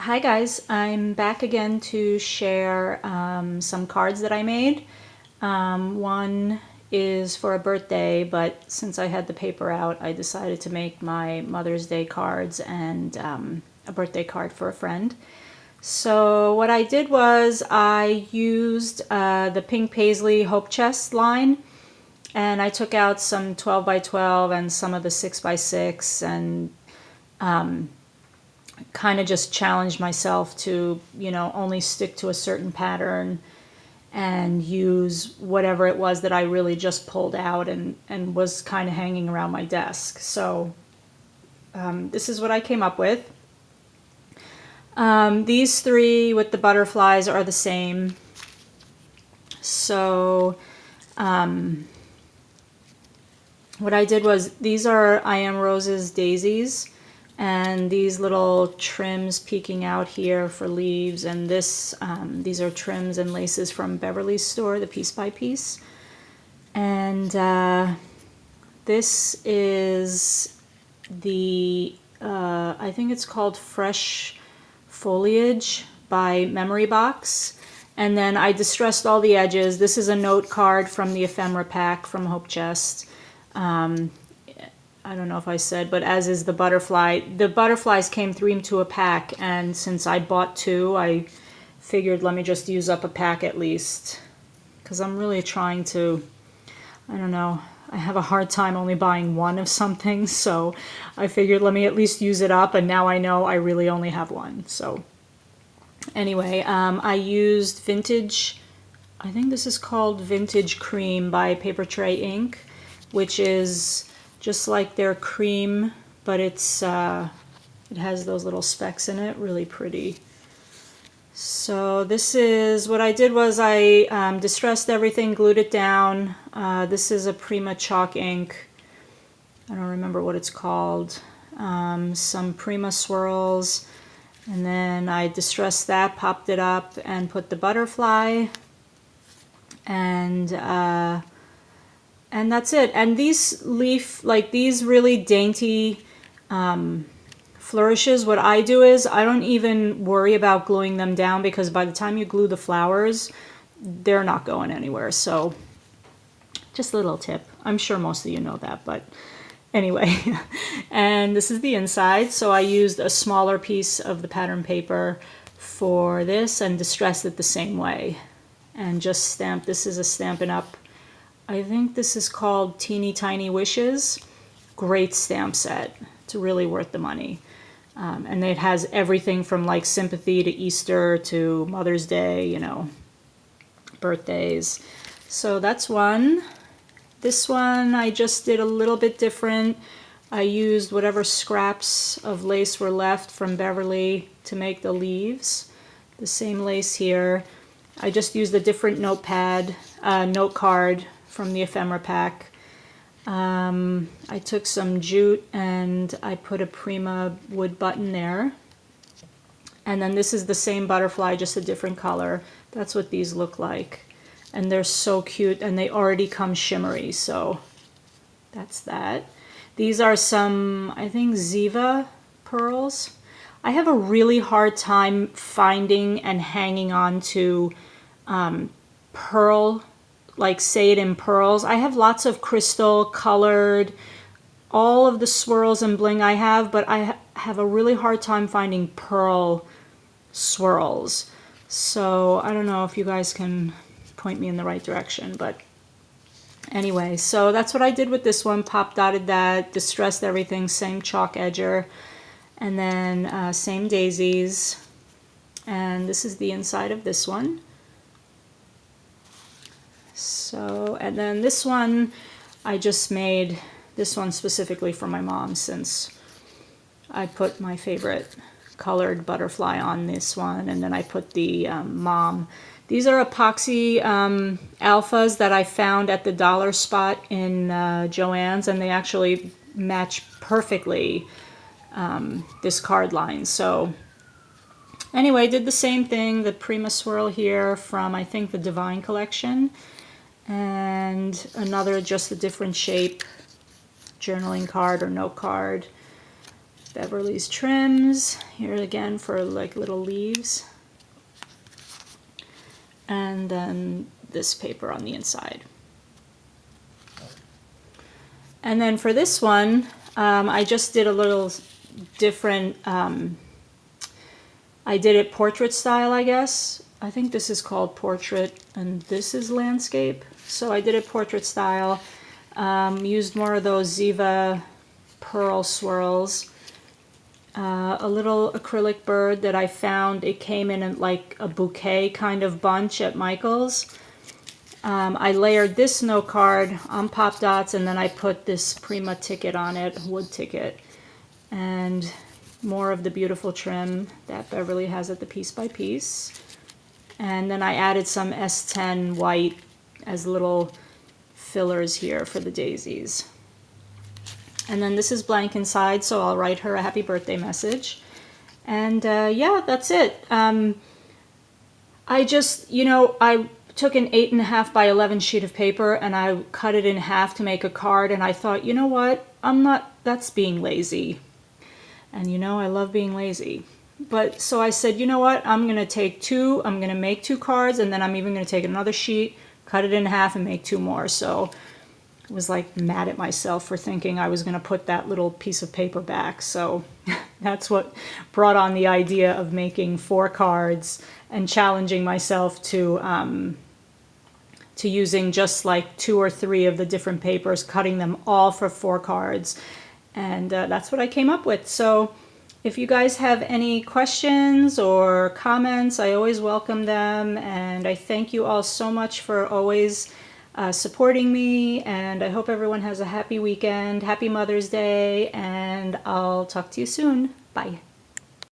Hi guys, I'm back again to share some cards that I made. One is for a birthday, but since I had the paper out, I decided to make my Mother's Day cards and a birthday card for a friend. So what I did was I used the Pink Paislee Hope Chest line, and I took out some 12 by 12 and some of the 6 by 6 and kind of just challenged myself to, only stick to a certain pattern and use whatever it was that I really just pulled out and was kind of hanging around my desk. So this is what I came up with. These three with the butterflies are the same. So what I did was, these are I Am Rose's daisies, and these little trims peeking out here for leaves, and this these are trims and laces from Beverly's store, the Piece by Piece. And this is the I think it's called Fresh Foliage by Memory Box. And then I distressed all the edges. This is a note card from the ephemera pack from Hope Chest. I don't know if I said, but as is the butterfly. The butterflies came 3 into a pack, and since I bought 2, I figured let me just use up a pack at least, because I'm really trying to, I don't know, I have a hard time only buying 1 of something, so I figured let me at least use it up, and now I know I really only have 1. So anyway, I used vintage, I think this is called Vintage Cream by Paper Tray Ink, which is just like their cream, but it's it has those little specks in it, really pretty. So this is what I did was I distressed everything, glued it down. This is a Prima chalk ink. I don't remember what it's called. Some Prima swirls, and then I distressed that, popped it up, and put the butterfly, and that's it. And these leaf, like these really dainty flourishes, what I do is I don't even worry about gluing them down, because by the time you glue the flowers, they're not going anywhere. So just a little tip. I'm sure most of you know that, but anyway. And this is the inside. So I used a smaller piece of the pattern paper for this and distressed it the same way. And just stamped, this is a Stampin' Up! I think this is called Teeny Tiny Wishes. Great stamp set. It's really worth the money. And it has everything from like sympathy to Easter to Mother's Day, birthdays. So that's one. This one I just did a little bit different. I used whatever scraps of lace were left from Beverly to make the leaves. The same lace here. I just used a different notepad, note card from the ephemera pack. I took some jute and I put a Prima wood button there. And then this is the same butterfly, just a different color. That's what these look like. And they're so cute, and they already come shimmery, so that's that. These are some, I think, Ziva pearls. I have a really hard time finding and hanging on to pearl, like say it in pearls. I have lots of crystal, colored, all of the swirls and bling I have, but I have a really hard time finding pearl swirls. So I don't know if you guys can point me in the right direction, but anyway, so that's what I did with this one. Pop dotted that, distressed everything, same chalk edger, and then same daisies. And this is the inside of this one. So, and then this one, I just made this one specifically for my mom, since I put my favorite colored butterfly on this one, and then I put the mom. These are epoxy alphas that I found at the dollar spot in Joann's, and they actually match perfectly this card line. So anyway, did the same thing, the Prima swirl here from, I think, the Divine collection. And another, just a different shape, journaling card or note card. Beverly's trims, here again for like little leaves. And then this paper on the inside. And then for this one, I just did a little different, I did it portrait style, I guess. I think this is called portrait and this is landscape. So I did it portrait style, used more of those Ziva pearl swirls. A little acrylic bird that I found. It came in like a bouquet kind of bunch at Michael's. I layered this note card on Pop Dots, and then I put this Prima ticket on it, wood ticket, and more of the beautiful trim that Beverly has at the Piece by Piece. And then I added some S10 white as little fillers here for the daisies. And then this is blank inside, so I'll write her a happy birthday message. And yeah, that's it. I just, you know, I took an 8.5 by 11 sheet of paper and I cut it in half to make a card, and I thought, you know what, that's being lazy. And you know, I love being lazy. But so I said, you know what, I'm gonna make 2 cards, and then I'm even gonna take another sheet, cut it in half and make 2 more. So I was like mad at myself for thinking I was gonna put that little piece of paper back. So that's what brought on the idea of making 4 cards and challenging myself to using just like 2 or 3 of the different papers, cutting them all for 4 cards. And that's what I came up with. So if you guys have any questions or comments, I always welcome them. And I thank you all so much for always supporting me. And I hope everyone has a happy weekend. Happy Mother's Day. And I'll talk to you soon. Bye.